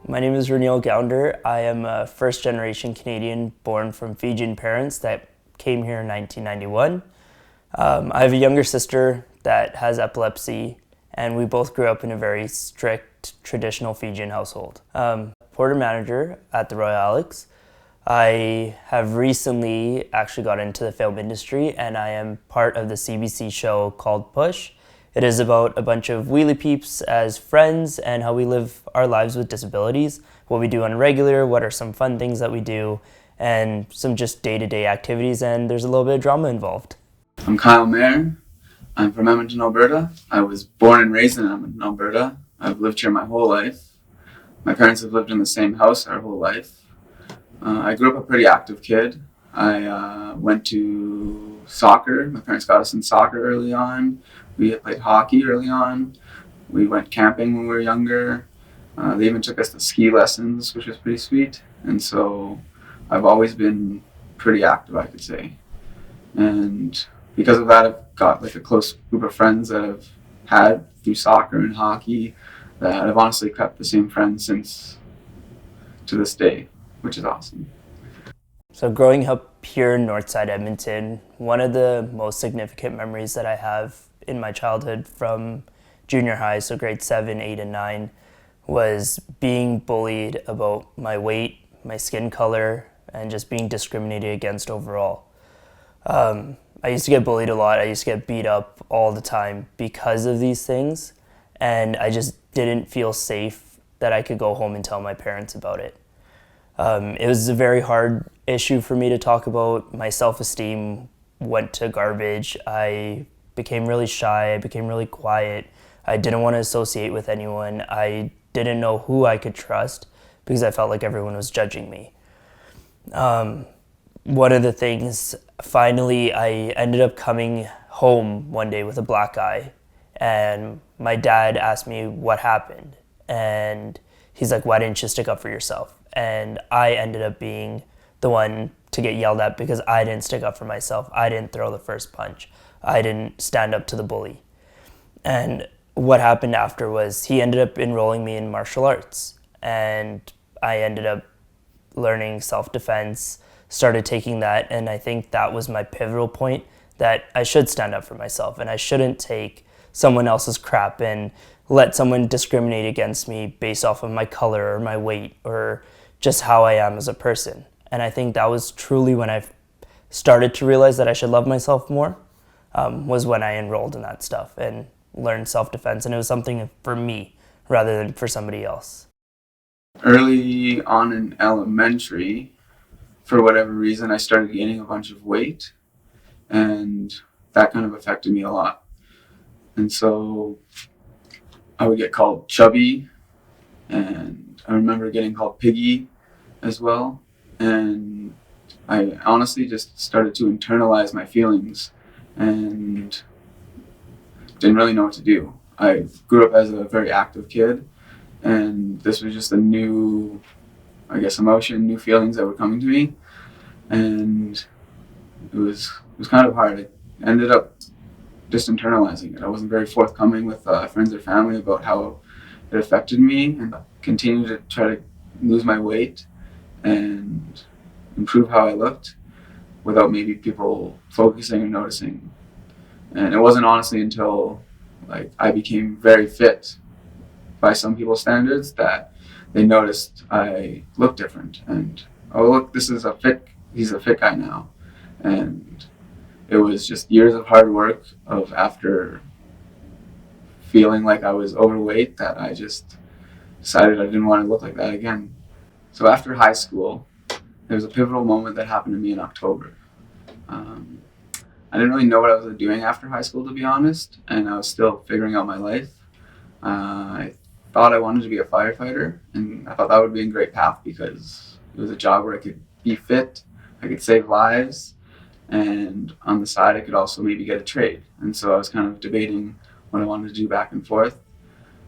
My name is Roneel Gounder. I am a first-generation Canadian born from Fijian parents that came here in 1991. I have a younger sister that has epilepsy, and we both grew up in a very strict, traditional Fijian household. Porter manager at the Royal Alex. I have recently actually got into the film industry, and I am part of the CBC show called Push. It is about a bunch of wheelie peeps as friends and how we live our lives with disabilities, what we do on a regular, what are some fun things that we do, and some just day-to-day activities, and there's a little bit of drama involved. I'm Mair. I'm from Edmonton, Alberta. I was born and raised in Edmonton, Alberta. I've lived here my whole life. My parents have lived in the same house our whole life. I grew up a pretty active kid. I went to soccer. My parents got us in soccer early on. We played hockey early on. We went camping when we were younger. They even took us to ski lessons, which was pretty sweet. And so I've always been pretty active, I could say. And because of that, I've got like a close group of friends that I've had through soccer and hockey that I've honestly kept the same friends since to this day, which is awesome. So growing up here in Northside Edmonton, one of the most significant memories that I have in my childhood from junior high, so grade 7, 8, and 9, was being bullied about my weight, my skin color, and just being discriminated against overall. I used to get bullied a lot. I used to get beat up all the time because of these things, and I just didn't feel safe that I could go home and tell my parents about it. It was a very hard issue for me to talk about. My self-esteem went to garbage. I became really shy. I became really quiet. I didn't want to associate with anyone. I didn't know who I could trust because I felt like everyone was judging me. One of the things, finally, I ended up coming home one day with a black eye, and my dad asked me what happened, and he's like, "Why didn't you stick up for yourself?" And I ended up being the one to get yelled at because I didn't stick up for myself. I didn't throw the first punch. I didn't stand up to the bully. And what happened after was he ended up enrolling me in martial arts, and I ended up learning self-defense, started taking that, and I think that was my pivotal point that I should stand up for myself and I shouldn't take someone else's crap and let someone discriminate against me based off of my color or my weight or just how I am as a person. And I think that was truly when I started to realize that I should love myself more, was when I enrolled in that stuff and learned self-defense, and it was something for me rather than for somebody else. Early on in elementary, for whatever reason, I started gaining a bunch of weight, and that kind of affected me a lot. And so I would get called chubby, and I remember getting called piggy as well. And I honestly just started to internalize my feelings and didn't really know what to do. I grew up as a very active kid, and this was just a new, emotion, new feelings that were coming to me. And it was kind of hard. I ended up just internalizing it. I wasn't very forthcoming with friends or family about how it affected me, and continued to try to lose my weight and improve how I looked without maybe people focusing or noticing. And it wasn't honestly until I became very fit by some people's standards that they noticed I looked different, and oh look, he's a fit guy now. And it was just years of hard work of after feeling like I was overweight that I just decided I didn't want to look like that again. So after high school, there was a pivotal moment that happened to me in October. I didn't really know what I was doing after high school, to be honest, and I was still figuring out my life. I thought I wanted to be a firefighter, and I thought that would be a great path because it was a job where I could be fit, I could save lives, and on the side I could also maybe get a trade. And so I was kind of debating what I wanted to do back and forth.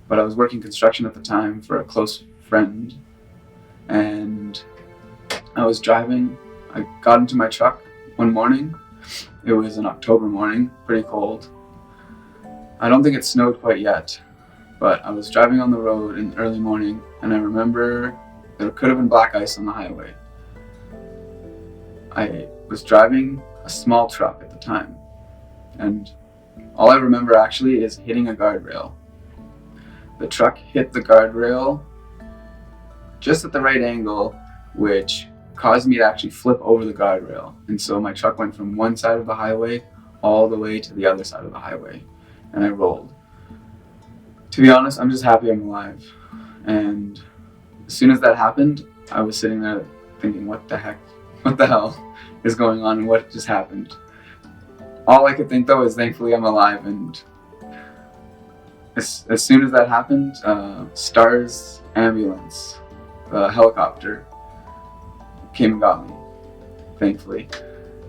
But I was working construction at the time for a close friend, and I was driving. I got into my truck one morning. It was an October morning, pretty cold. I don't think it snowed quite yet, But I was driving on the road in the early morning, and I remember there could have been black ice on the highway. I was driving a small truck at the time, and all I remember actually is hitting a guardrail. The truck hit the guardrail just at the right angle, which caused me to actually flip over the guardrail. And so my truck went from one side of the highway all the way to the other side of the highway, and I rolled. To be honest, I'm just happy I'm alive. And as soon as that happened, I was sitting there thinking, what the hell is going on and what just happened? All I could think though is thankfully I'm alive, and as soon as that happened, STAR's ambulance, helicopter, came and got me, thankfully.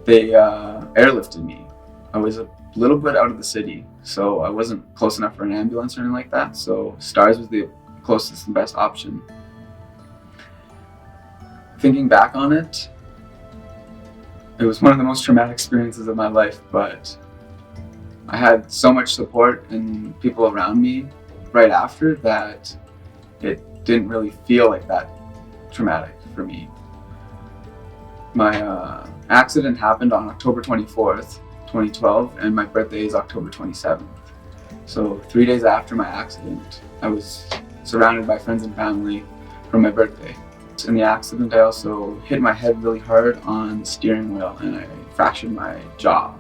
They airlifted me. I was a little bit out of the city, so I wasn't close enough for an ambulance or anything like that, so STARS was the closest and best option. Thinking back on it, it was one of the most traumatic experiences of my life, but I had so much support and people around me right after that it didn't really feel like that traumatic for me. My accident happened on October 24th, 2012, and my birthday is October 27th. So 3 days after my accident, I was surrounded by friends and family for my birthday. In the accident, I also hit my head really hard on the steering wheel and I fractured my jaw.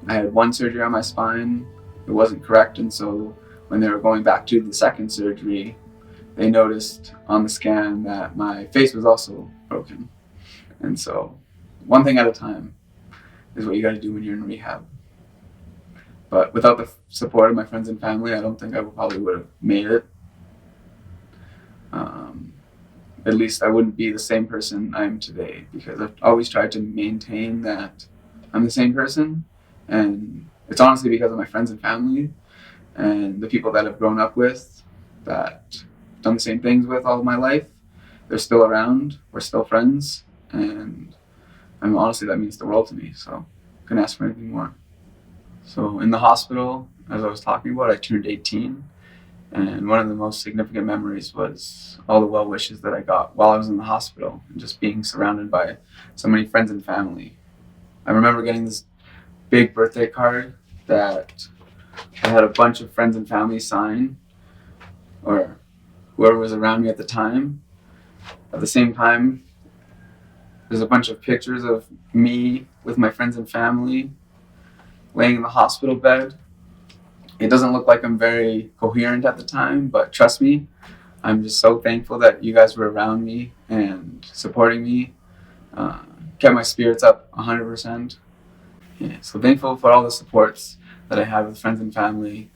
I had one surgery on my spine. It wasn't correct, and so when they were going back to the second surgery, they noticed on the scan that my face was also broken. And so one thing at a time is what you got to do when you're in rehab. But without the support of my friends and family, I don't think I probably would have made it. At least I wouldn't be the same person I am today, because I've always tried to maintain that I'm the same person. And it's honestly because of my friends and family and the people that I've grown up with, that I've done the same things with all of my life. They're still around, we're still friends, and honestly that means the world to me, so I couldn't ask for anything more. So in the hospital, as I was talking about, I turned 18, and one of the most significant memories was all the well wishes that I got while I was in the hospital and just being surrounded by so many friends and family. I remember getting this big birthday card that I had a bunch of friends and family sign, or whoever was around me at the time. At the same time, there's a bunch of pictures of me with my friends and family laying in the hospital bed. It doesn't look like I'm very coherent at the time, but trust me, I'm just so thankful that you guys were around me and supporting me. Kept my spirits up 100%. Yeah, so thankful for all the supports that I had with friends and family.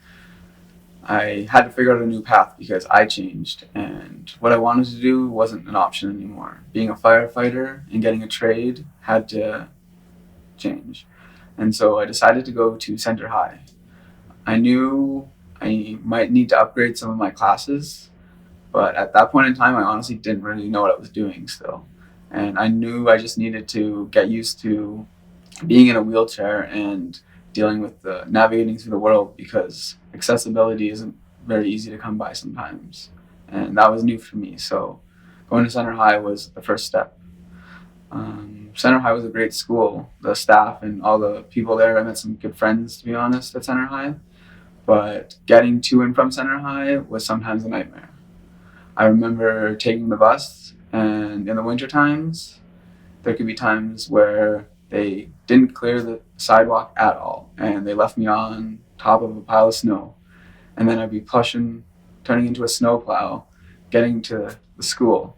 I had to figure out a new path because I changed, and what I wanted to do wasn't an option anymore. Being a firefighter and getting a trade had to change. And so I decided to go to Center High. I knew I might need to upgrade some of my classes, but at that point in time, I honestly didn't really know what I was doing still. And I knew I just needed to get used to being in a wheelchair and dealing with navigating through the world, because accessibility isn't very easy to come by sometimes. And that was new for me. So going to Center High was the first step. Center High was a great school. The staff and all the people there, I met some good friends, to be honest, at Center High. But getting to and from Center High was sometimes a nightmare. I remember taking the bus, and in the winter times, there could be times where they didn't clear the sidewalk at all, and they left me on top of a pile of snow. And then I'd be turning into a snowplow, getting to the school.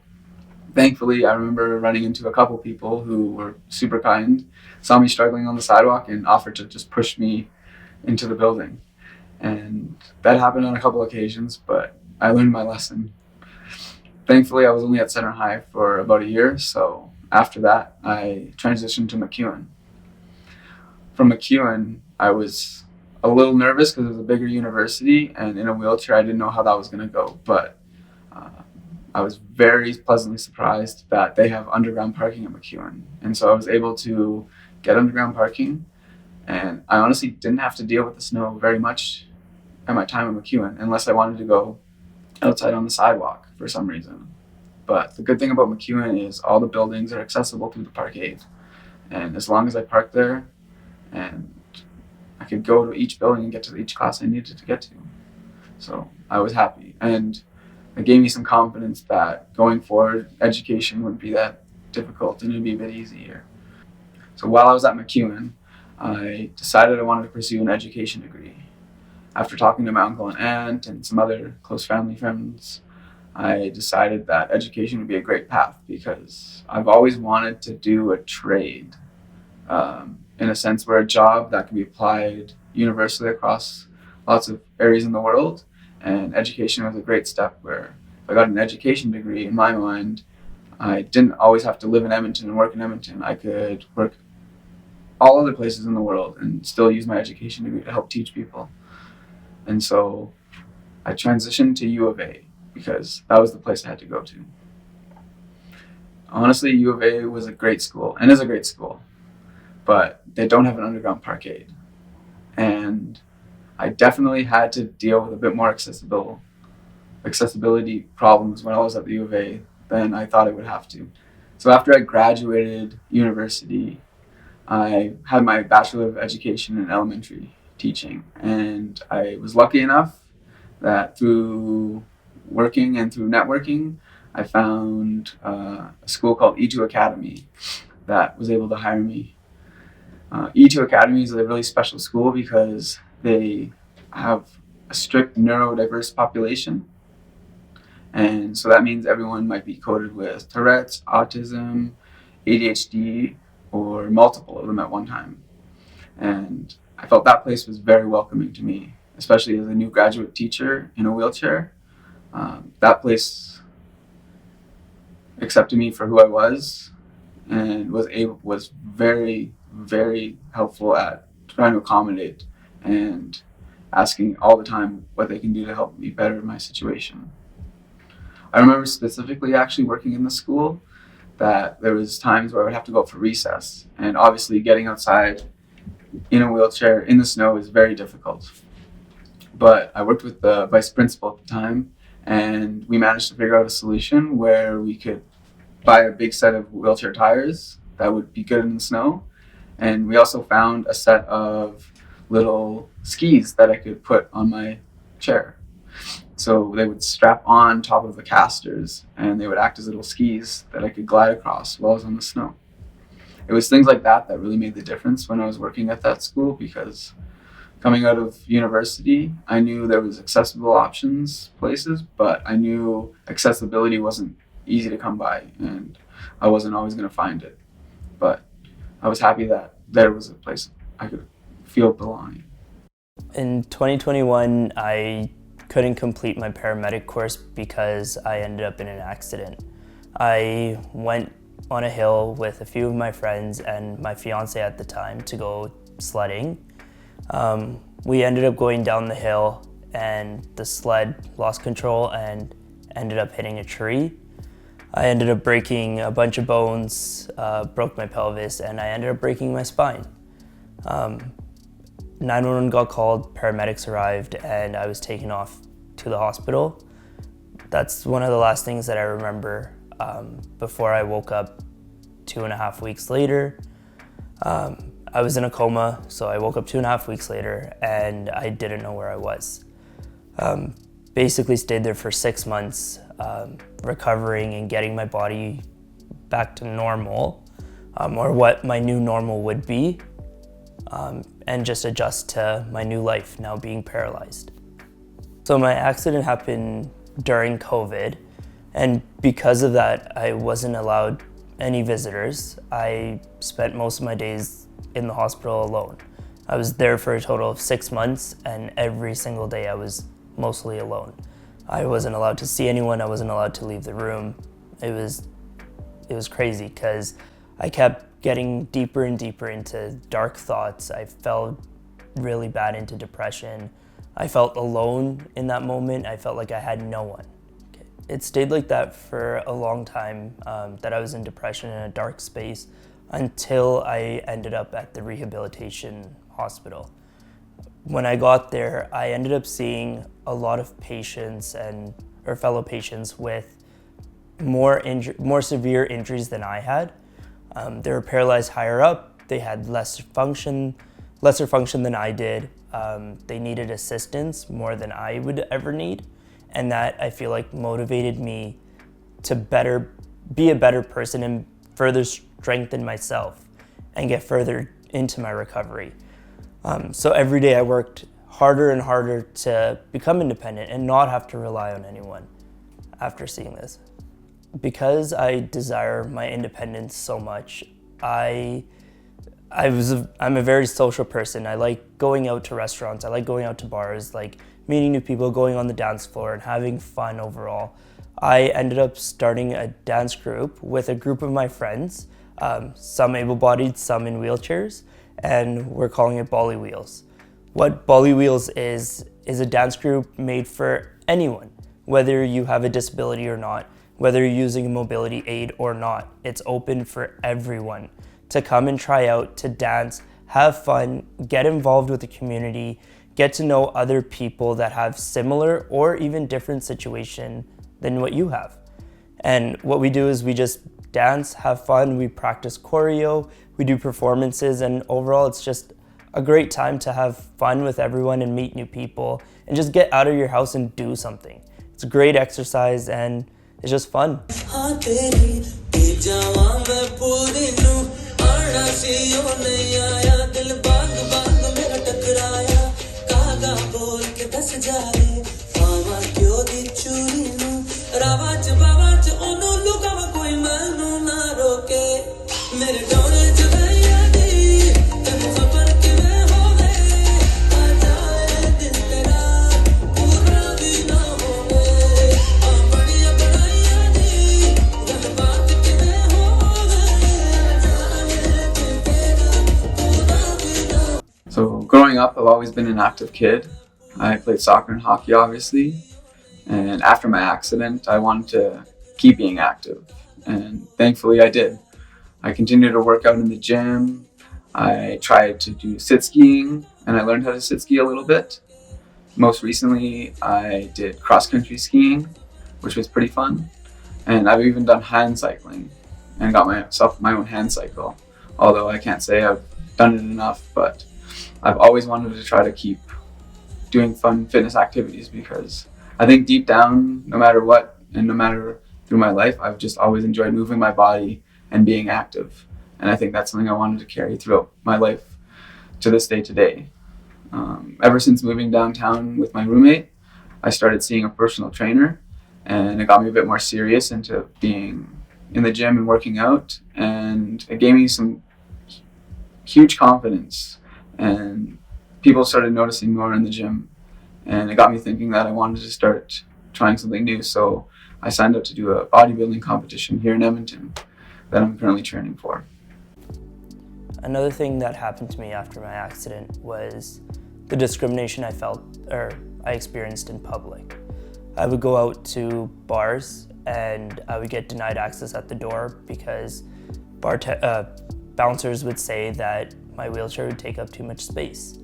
Thankfully, I remember running into a couple people who were super kind, saw me struggling on the sidewalk, and offered to just push me into the building. And that happened on a couple occasions, but I learned my lesson. Thankfully, I was only at Center High for about a year, so after that, I transitioned to MacEwan. From MacEwan, I was a little nervous because it was a bigger university, and in a wheelchair, I didn't know how that was going to go. But I was very pleasantly surprised that they have underground parking at MacEwan. And so I was able to get underground parking, and I honestly didn't have to deal with the snow very much at my time at MacEwan unless I wanted to go outside on the sidewalk for some reason. But the good thing about MacEwan is all the buildings are accessible through the parkade. And as long as I parked there, and I could go to each building and get to each class I needed to get to. So I was happy. And it gave me some confidence that going forward, education wouldn't be that difficult and it'd be a bit easier. So while I was at MacEwan, I decided I wanted to pursue an education degree. After talking to my uncle and aunt and some other close family friends, I decided that education would be a great path because I've always wanted to do a trade, in a sense where a job that can be applied universally across lots of areas in the world. And education was a great step where if I got an education degree, in my mind, I didn't always have to live in Edmonton and work in Edmonton. I could work all other places in the world and still use my education degree to help teach people. And so I transitioned to U of A because that was the place I had to go to. Honestly, U of A was a great school and is a great school, but they don't have an underground parkade. And I definitely had to deal with a bit more accessibility problems when I was at the U of A than I thought I would have to. So after I graduated university, I had my Bachelor of Education in elementary teaching, and I was lucky enough that through working and through networking, I found a school called E2 Academy that was able to hire me. E2 Academy is a really special school because they have a strict neurodiverse population. And so that means everyone might be coded with Tourette's, autism, ADHD, or multiple of them at one time. And I felt that place was very welcoming to me, especially as a new graduate teacher in a wheelchair. That place accepted me for who I was and was very, very helpful at trying to accommodate and asking all the time what they can do to help me better my situation. I remember specifically actually working in the school that there was times where I would have to go out for recess, and obviously getting outside in a wheelchair in the snow is very difficult. But I worked with the vice principal at the time, and we managed to figure out a solution where we could buy a big set of wheelchair tires that would be good in the snow. And we also found a set of little skis that I could put on my chair. So they would strap on top of the casters and they would act as little skis that I could glide across while I was on the snow. It was things like that that really made the difference when I was working at that school, because coming out of university, I knew there was accessible options places, but I knew accessibility wasn't easy to come by and I wasn't always going to find it. But I was happy that there was a place I could feel belonging. In 2021, I couldn't complete my paramedic course because I ended up in an accident. I went on a hill with a few of my friends and my fiance at the time to go sledding. We ended up going down the hill and the sled lost control and ended up hitting a tree. I ended up breaking a bunch of bones, broke my pelvis, and I ended up breaking my spine. 911 got called, paramedics arrived, and I was taken off to the hospital. That's one of the last things that I remember before I woke up 2.5 weeks later. I was in a coma, so I woke up 2.5 weeks later and I didn't know where I was. Basically stayed there for 6 months, recovering and getting my body back to normal, or what my new normal would be, and just adjust to my new life now being paralyzed. So my accident happened during COVID, and because of that, I wasn't allowed any visitors. I spent most of my days in the hospital alone. I was there for a total of 6 months, and every single day I was mostly alone. I wasn't allowed to see anyone, I wasn't allowed to leave the room. It was crazy because I kept getting deeper and deeper into dark thoughts. I fell really bad into depression. I felt alone in that moment. I felt like I had no one. It stayed like that for a long time, that I was in depression in a dark space until I ended up at the rehabilitation hospital. when I got there, I ended up seeing a lot of patients or fellow patients with more severe injuries than I had. They were paralyzed higher up. They had lesser function than I did. They needed assistance more than I would ever need, and that I feel like motivated me to be a better person and further strengthen myself and get further into my recovery. So every day I worked harder and harder to become independent and not have to rely on anyone after seeing this. Because I desire my independence so much, I'm a very social person. I like going out to restaurants, I like going out to bars, like meeting new people, going on the dance floor and having fun overall. I ended up starting a dance group with a group of my friends, some able-bodied, some in wheelchairs, and we're calling it Bolly Wheels. What Bolly Wheels is a dance group made for anyone, whether you have a disability or not, whether you're using a mobility aid or not. It's open for everyone to come and try out, to dance, have fun, get involved with the community, get to know other people that have similar or even different situation than what you have. And what we do is we just dance, have fun, we practice choreo, we do performances, and overall it's just a great time to have fun with everyone and meet new people and just get out of your house and do something. It's a great exercise and it's just fun. So growing up, I've always been an active kid. I played soccer and hockey, obviously. And after my accident, I wanted to keep being active. And thankfully I did. I continued to work out in the gym. I tried to do sit skiing, and I learned how to sit ski a little bit. Most recently, I did cross-country skiing, which was pretty fun. And I've even done hand cycling and got myself my own hand cycle. Although I can't say I've done it enough, but I've always wanted to try to keep doing fun fitness activities because I think deep down, no matter what, and no matter through my life, I've just always enjoyed moving my body and being active. And I think that's something I wanted to carry throughout my life to this day today. Ever since moving downtown with my roommate, I started seeing a personal trainer, and it got me a bit more serious into being in the gym and working out, and it gave me some huge confidence, and people started noticing more in the gym, and it got me thinking that I wanted to start trying something new. So I signed up to do a bodybuilding competition here in Edmonton that I'm currently training for. Another thing that happened to me after my accident was the discrimination I experienced in public. I would go out to bars and I would get denied access at the door because bouncers would say that my wheelchair would take up too much space.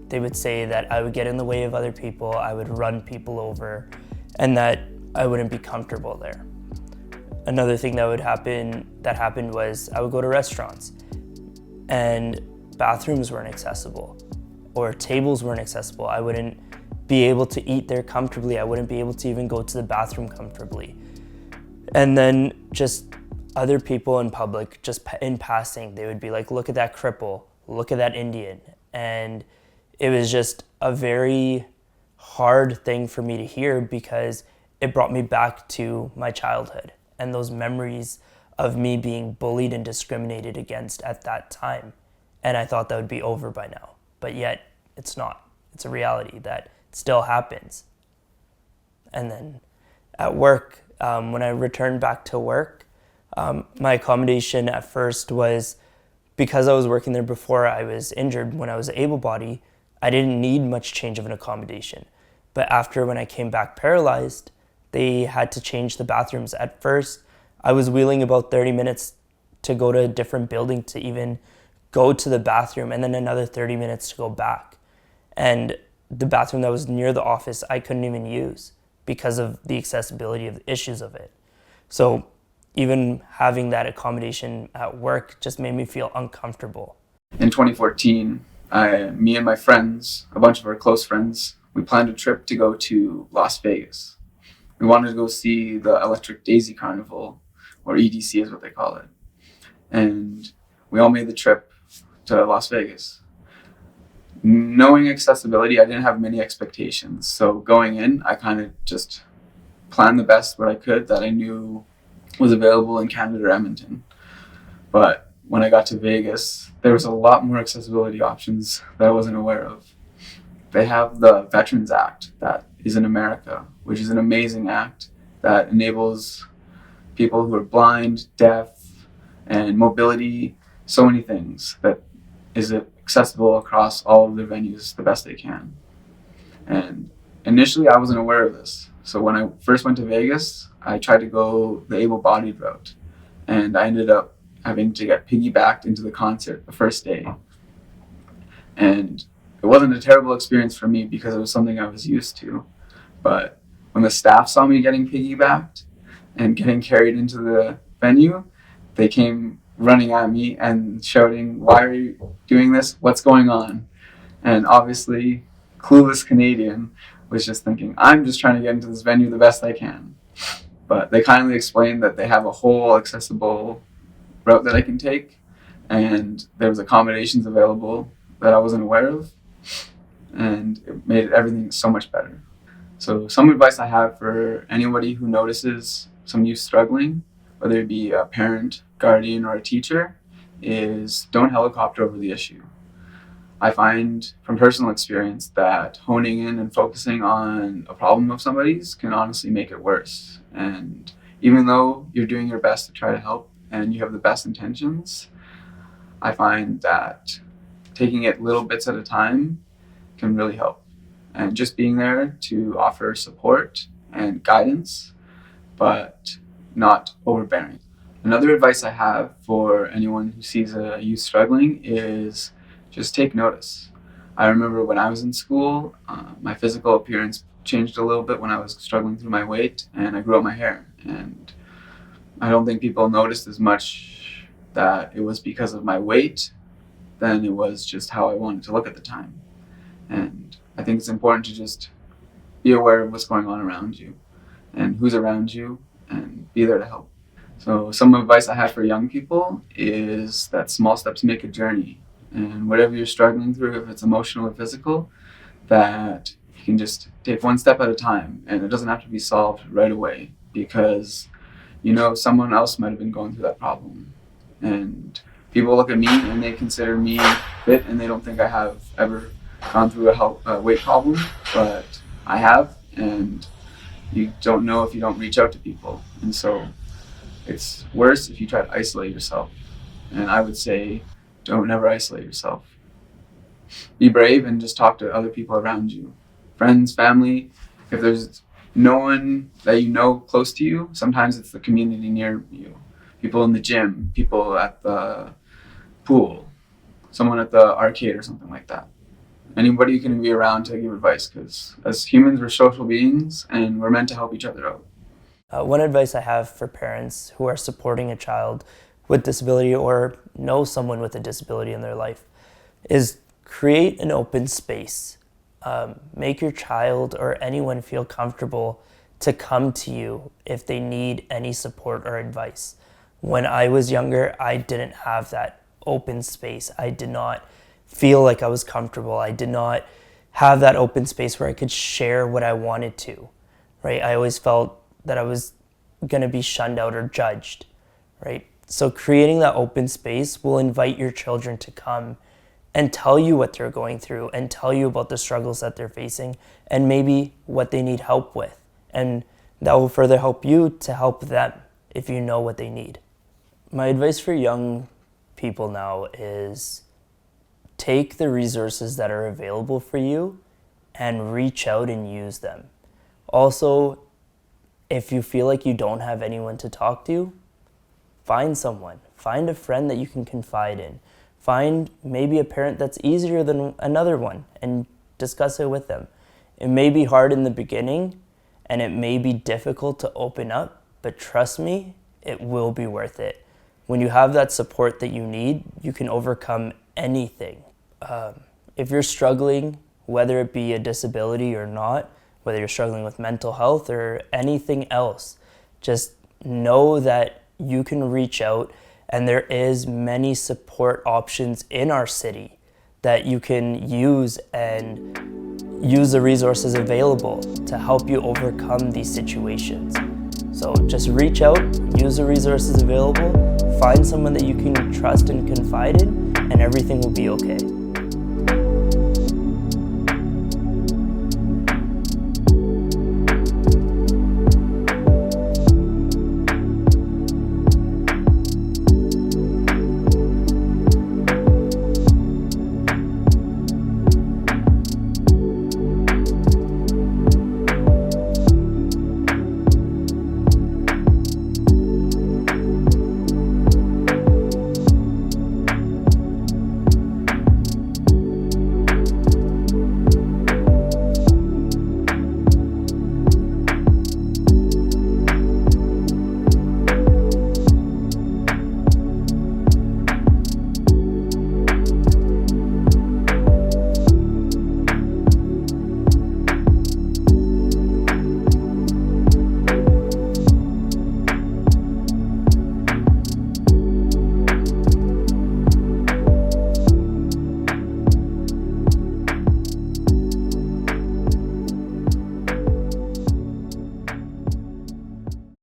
They would say that I would get in the way of other people, I would run people over, and that I wouldn't be comfortable there. Another thing that happened was I would go to restaurants and bathrooms weren't accessible or tables weren't accessible. I wouldn't be able to eat there comfortably. I wouldn't be able to even go to the bathroom comfortably. And then just other people in public, just in passing, they would be like, look at that cripple, look at that Indian. And it was just a very hard thing for me to hear because it brought me back to my childhood and those memories of me being bullied and discriminated against at that time. And I thought that would be over by now, but yet it's not. It's a reality that still happens. And then at work, when I returned back to work, my accommodation at first was, because I was working there before I was injured, when I was able-bodied, I didn't need much change of an accommodation. But after, when I came back paralyzed, they had to change the bathrooms. At first, I was wheeling about 30 minutes to go to a different building to even go to the bathroom, and then another 30 minutes to go back. And the bathroom that was near the office, I couldn't even use because of the accessibility of the issues of it. So even having that accommodation at work just made me feel uncomfortable. In 2014, me and my friends, a bunch of our close friends, we planned a trip to go to Las Vegas. We wanted to go see the Electric Daisy Carnival, or EDC is what they call it. And we all made the trip to Las Vegas. Knowing accessibility, I didn't have many expectations. So going in, I kind of just planned the best what I could that I knew was available in Canada or Edmonton. But when I got to Vegas, there was a lot more accessibility options that I wasn't aware of. They have the Veterans Act that is in America, which is an amazing act that enables people who are blind, deaf, and mobility, so many things that is accessible across all of their venues the best they can. And initially I wasn't aware of this. So when I first went to Vegas, I tried to go the able-bodied route, and I ended up having to get piggybacked into the concert the first day. And it wasn't a terrible experience for me because it was something I was used to. But when the staff saw me getting piggybacked and getting carried into the venue, they came running at me and shouting, "Why are you doing this? What's going on?" And obviously, clueless Canadian was just thinking, I'm just trying to get into this venue the best I can. But they kindly explained that they have a whole accessible route that I can take, and there was accommodations available that I wasn't aware of, and it made everything so much better. So some advice I have for anybody who notices some youth struggling, whether it be a parent, guardian, or a teacher, is don't helicopter over the issue. I find from personal experience that honing in and focusing on a problem of somebody's can honestly make it worse. And even though you're doing your best to try to help and you have the best intentions, I find that taking it little bits at a time can really help. And just being there to offer support and guidance, but not overbearing. Another advice I have for anyone who sees a youth struggling is just take notice. I remember when I was in school, my physical appearance changed a little bit when I was struggling through my weight, and I grew out my hair. And I don't think people noticed as much that it was because of my weight than it was just how I wanted to look at the time. And I think it's important to just be aware of what's going on around you and who's around you and be there to help. So some advice I have for young people is that small steps make a journey. And whatever you're struggling through, if it's emotional or physical, that you can just take one step at a time, and it doesn't have to be solved right away, because someone else might have been going through that problem. And people look at me and they consider me fit, and they don't think I have ever gone through a weight problem, but I have, and you don't know if you don't reach out to people. And so it's worse if you try to isolate yourself. And I would say, don't never isolate yourself. Be brave and just talk to other people around you. Friends, family. If there's no one that you know close to you, sometimes it's the community near you. People in the gym, people at the pool, someone at the arcade or something like that. Anybody you can be around to give advice, because as humans, we're social beings and we're meant to help each other out. One advice I have for parents who are supporting a child with disability or know someone with a disability in their life is create an open space. Make your child or anyone feel comfortable to come to you if they need any support or advice. When I was younger, I didn't have that open space. I did not feel like I was comfortable. I did not have that open space where I could share what I wanted to, right? I always felt that I was going to be shunned out or judged, right? So creating that open space will invite your children to come and tell you what they're going through and tell you about the struggles that they're facing and maybe what they need help with. And that will further help you to help them if you know what they need. My advice for young people now is take the resources that are available for you and reach out and use them. Also, if you feel like you don't have anyone to talk to, find someone. Find a friend that you can confide in. Find maybe a parent that's easier than another one and discuss it with them. It may be hard in the beginning and it may be difficult to open up, but trust me, it will be worth it. When you have that support that you need, you can overcome anything. If you're struggling, whether it be a disability or not, whether you're struggling with mental health or anything else, just know that you can reach out, and there is many support options in our city that you can use, and use the resources available to help you overcome these situations. So just reach out, use the resources available, find someone that you can trust and confide in, and everything will be okay.